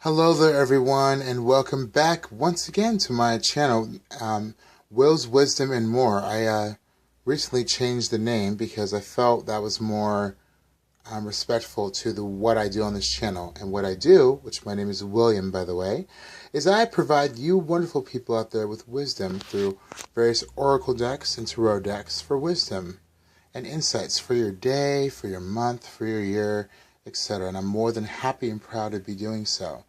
Hello there everyone, and welcome back once again to my channel, Will's Wisdom and More. I recently changed the name because I felt that was more respectful to what I do on this channel. And what I do, which my name is William by the way, is I provide you wonderful people out there with wisdom through various oracle decks and tarot decks for wisdom and insights for your day, for your month, for your year, etc. And I'm more than happy and proud to be doing so.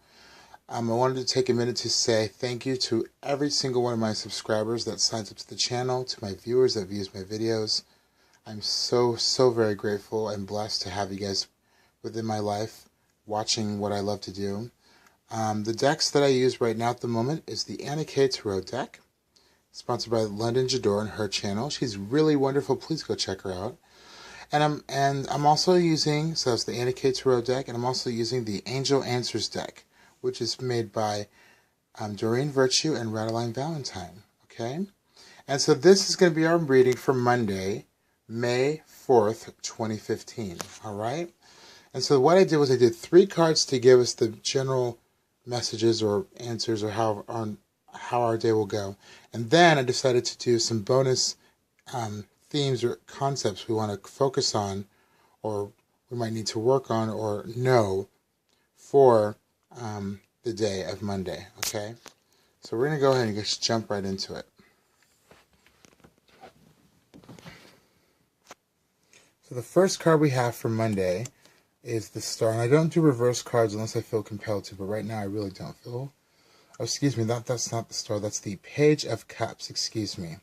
I wanted to take a minute to say thank you to every single one of my subscribers that signs up to the channel, to my viewers that views my videos. I'm so very grateful and blessed to have you guys within my life watching what I love to do. The decks that I use right now at the moment is the Anna K Tarot deck, sponsored by London Jador and her channel. She's really wonderful. Please go check her out. And I'm also using, so that's the Anna K Tarot deck, and I'm also using the Angel Answers deck, which is made by Doreen Virtue and Radeline Valentine, okay? And so this is going to be our reading for Monday, May 4th, 2015, all right? And so what I did was I did 3 cards to give us the general messages or answers or how our day will go. And then I decided to do some bonus themes or concepts we want to focus on, or we might need to work on or know for the day of Monday, okay? So we're going to go ahead and just jump right into it. So the first card we have for Monday is the Star. And I don't do reverse cards unless I feel compelled to, but right now I really don't feel. Oh, excuse me, that's not the Star. That's the Page of Cups, excuse me.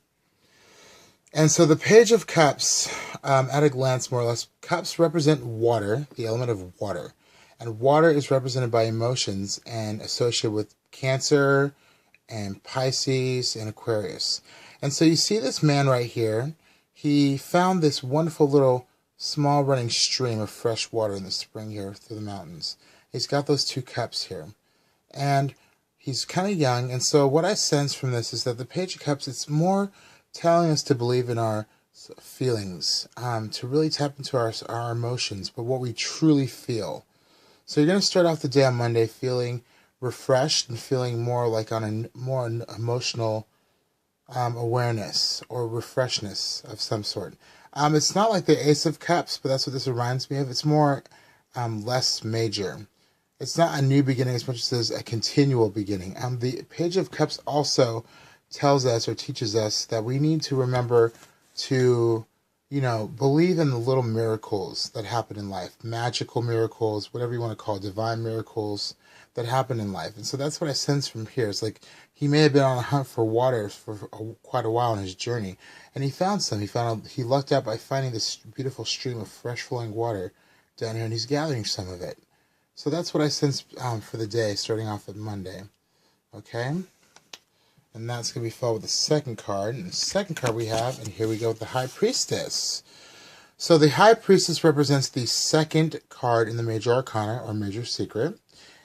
And so the Page of Cups, at a glance more or less, cups represent water, the element of water. And water is represented by emotions and associated with Cancer and Pisces and Aquarius. And so you see this man right here. He found this wonderful little small running stream of fresh water in the spring here through the mountains. He's got those 2 cups here. And he's kind of young. And so what I sense from this is that the Page of Cups, it's more telling us to believe in our feelings, to really tap into our emotions, but what we truly feel. So you're going to start off the day on Monday feeling refreshed and feeling more like on a more emotional awareness or refreshness of some sort. It's not like the Ace of Cups, but that's what this reminds me of. It's more less major. It's not a new beginning as much as it is a continual beginning. The Page of Cups also tells us or teaches us that we need to remember to believe in the little miracles that happen in life, magical miracles, whatever you want to call it, divine miracles that happen in life. And so that's what I sense from here. It's like he may have been on a hunt for water for quite a while on his journey, and he found some. He lucked out by finding this beautiful stream of fresh flowing water down here, and he's gathering some of it. So that's what I sense for the day, starting off with Monday. Okay? And that's going to be followed with the second card. And the second card we have, and here we go with the High Priestess. So the High Priestess represents the second card in the Major Arcana, or Major Secret.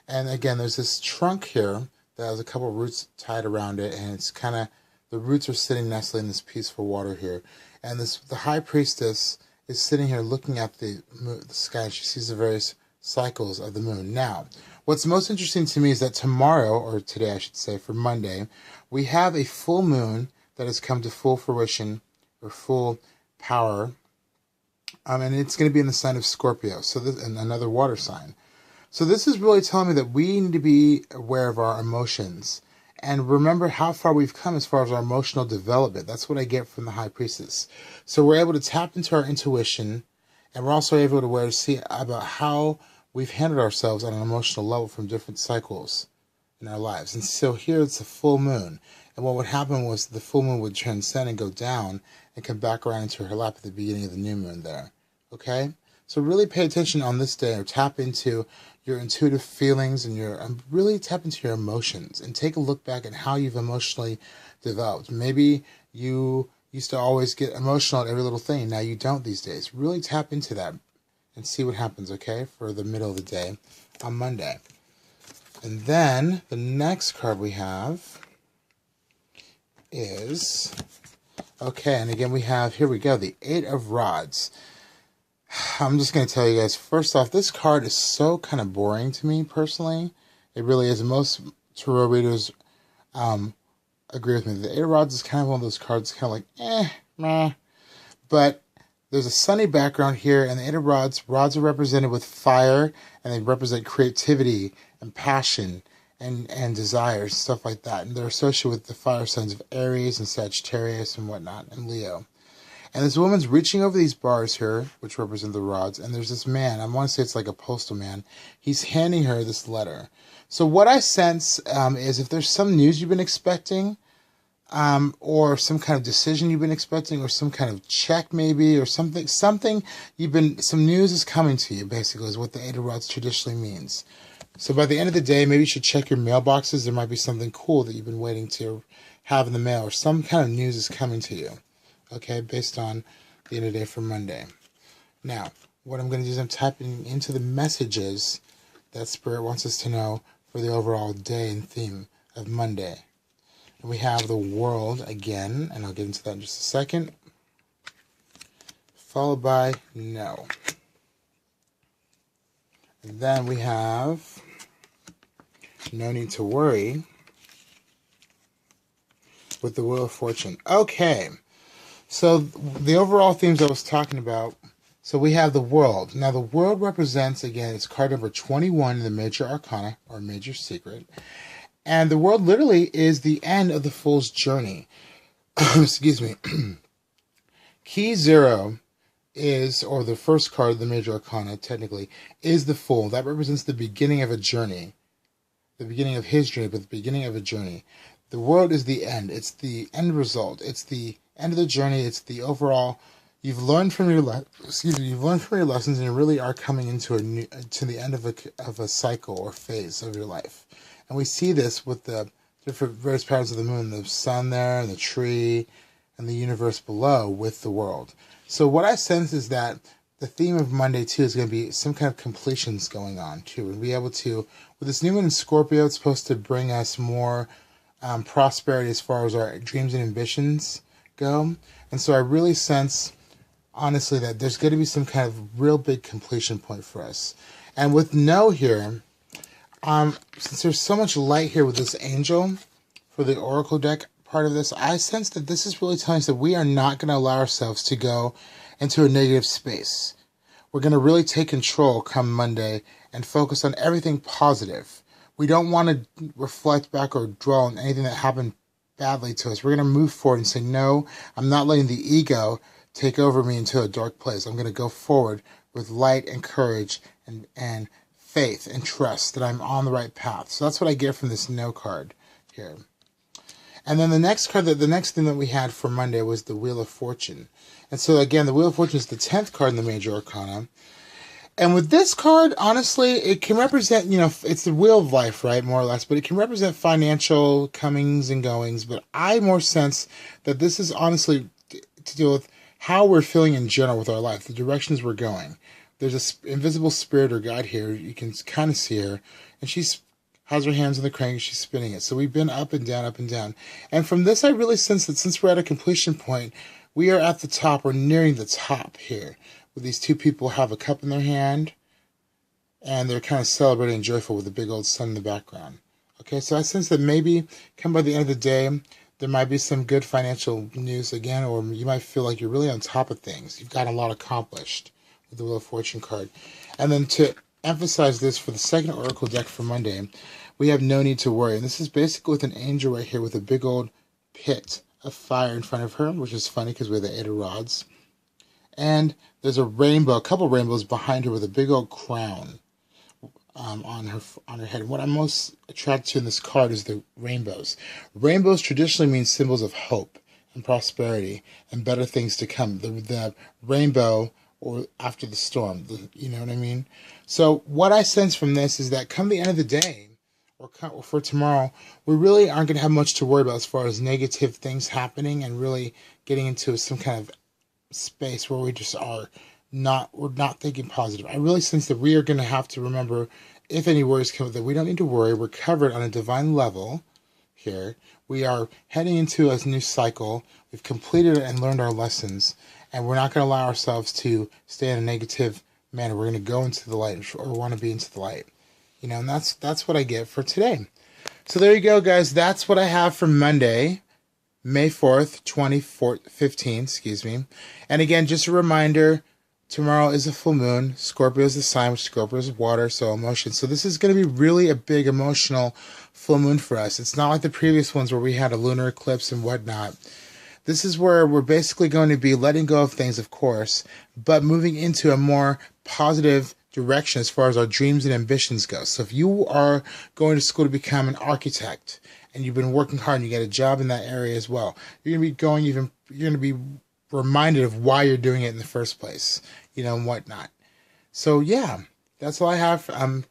And again, there's this trunk here that has a couple of roots tied around it, and it's kind of, the roots are sitting nestling in this peaceful water here. And the High Priestess is sitting here looking at the sky, and she sees the various cycles of the moon. Now, what's most interesting to me is that tomorrow, or today I should say, for Monday, we have a full moon that has come to full fruition, or full power, and it's going to be in the sign of Scorpio, so and another water sign. So this is really telling me that we need to be aware of our emotions, and remember how far we've come as far as our emotional development. That's what I get from the High Priestess. So we're able to tap into our intuition, and we're also able to see about how we've handled ourselves on an emotional level from different cycles in our lives. And so here it's a full moon. And what would happen was the full moon would transcend and go down and come back around into her lap at the beginning of the new moon there. Okay? So really pay attention on this day, or tap into your intuitive feelings and really tap into your emotions and take a look back at how you've emotionally developed. Maybe you used to always get emotional at every little thing. Now you don't these days. Really tap into that and see what happens, okay, for the middle of the day on Monday. And then the next card we have is, okay, and again we have, here we go, the 8 of Rods. I'm just going to tell you guys, first off, this card is so kind of boring to me personally. It really is. Most tarot readers agree with me. The Eight of Rods is kind of one of those cards, kind of like, meh. But there's a sunny background here, and the Eight of Rods are represented with fire, and they represent creativity and passion and desires, stuff like that. And they're associated with the fire signs of Aries and Sagittarius and whatnot, and Leo. And this woman's reaching over these bars here, which represent the rods, and there's this man, I want to say it's like a postal man, he's handing her this letter. So what I sense is if there's some news you've been expecting, or some kind of decision you've been expecting, or some kind of check maybe, or some news is coming to you, basically, is what the Eight of Rods traditionally means. So by the end of the day, maybe you should check your mailboxes. There might be something cool that you've been waiting to have in the mail, or some kind of news is coming to you. Okay, based on the end of the day for Monday. Now, what I'm going to do is I'm typing into the messages that Spirit wants us to know for the overall day and theme of Monday. And we have the world again, and I'll get into that in just a second. Followed by no. And then we have no need to worry with the Wheel of Fortune. Okay. So the overall themes I was talking about, so we have the world. Now the world represents, again, it's card number 21 in the Major Arcana, or Major Secret. And the world literally is the end of the Fool's journey. Excuse me. Key 0 is, or the first card of the Major Arcana, technically, is the Fool. That represents the beginning of a journey. The beginning of his journey, but the beginning of a journey. The world is the end. It's the end result. It's the end of the journey. It's the overall. You've learned from your lessons, and you really are coming into to the end of a cycle or phase of your life. And we see this with the different various patterns of the moon, the sun there, and the tree, and the universe below with the world. So what I sense is that the theme of Monday too is going to be some kind of completions going on too, and be able to, with this new moon in Scorpio, it's supposed to bring us more prosperity as far as our dreams and ambitions go. And so I really sense, honestly, that there's going to be some kind of real big completion point for us. And with no here, since there's so much light here with this angel for the oracle deck part of this, I sense that this is really telling us that we are not going to allow ourselves to go into a negative space. We're going to really take control come Monday and focus on everything positive. We don't want to reflect back or dwell on anything that happened badly to us. We're going to move forward and say, no, I'm not letting the ego take over me into a dark place. I'm going to go forward with light and courage and faith and trust that I'm on the right path. So that's what I get from this no card here. And then the next thing that we had for Monday was the Wheel of Fortune. And so again, the Wheel of Fortune is the 10th card in the Major Arcana. And with this card, honestly, it can represent, it's the wheel of life, right, more or less, but it can represent financial comings and goings. But I more sense that this is honestly to deal with how we're feeling in general with our life, the directions we're going. There's an invisible spirit or guide here. You can kind of see her, and she has her hands on the crank, and she's spinning it. So we've been up and down, up and down. And from this, I really sense that since we're at a completion point, we are at the top, we're nearing the top here. Where these two people have a cup in their hand, and they're kind of celebrating and joyful with a big old sun in the background. Okay, so I sense that maybe come by the end of the day, there might be some good financial news again, or you might feel like you're really on top of things. You've got a lot accomplished with the Wheel of Fortune card. And then to emphasize this for the second oracle deck for Monday, we have no need to worry. And this is basically with an angel right here with a big old pit of fire in front of her, which is funny because we have the Eight of Rods. And there's a rainbow, a couple rainbows behind her with a big old crown on her head. And what I'm most attracted to in this card is the rainbows. Rainbows traditionally mean symbols of hope and prosperity and better things to come. The rainbow, or after the storm, you know what I mean? So what I sense from this is that come the end of the day, or for tomorrow, we really aren't going to have much to worry about as far as negative things happening and really getting into some kind of space where we just we're not thinking positive. I really sense that we are going to have to remember, if any worries come, that we don't need to worry. We're covered on a divine level here. We are heading into a new cycle. We've completed and learned our lessons, and we're not going to allow ourselves to stay in a negative manner. We're going to go into the light, or want to be into the light. and that's what I get for today. So there you go, guys. That's what I have for Monday, May 4th, 2015, excuse me. And again, just a reminder, tomorrow is a full moon. Scorpio is the sign, which Scorpio is water, so emotion. So this is going to be really a big emotional full moon for us. It's not like the previous ones where we had a lunar eclipse and whatnot. This is where we're basically going to be letting go of things, of course, but moving into a more positive direction as far as our dreams and ambitions go. So if you are going to school to become an architect and you've been working hard and you get a job in that area as well, you're going to be reminded of why you're doing it in the first place, and whatnot. So yeah, that's all I have.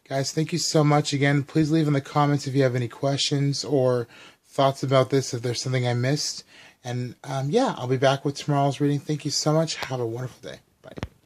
Guys, thank you so much again. Please leave in the comments if you have any questions or thoughts about this, if there's something I missed. And yeah, I'll be back with tomorrow's reading. Thank you so much. Have a wonderful day.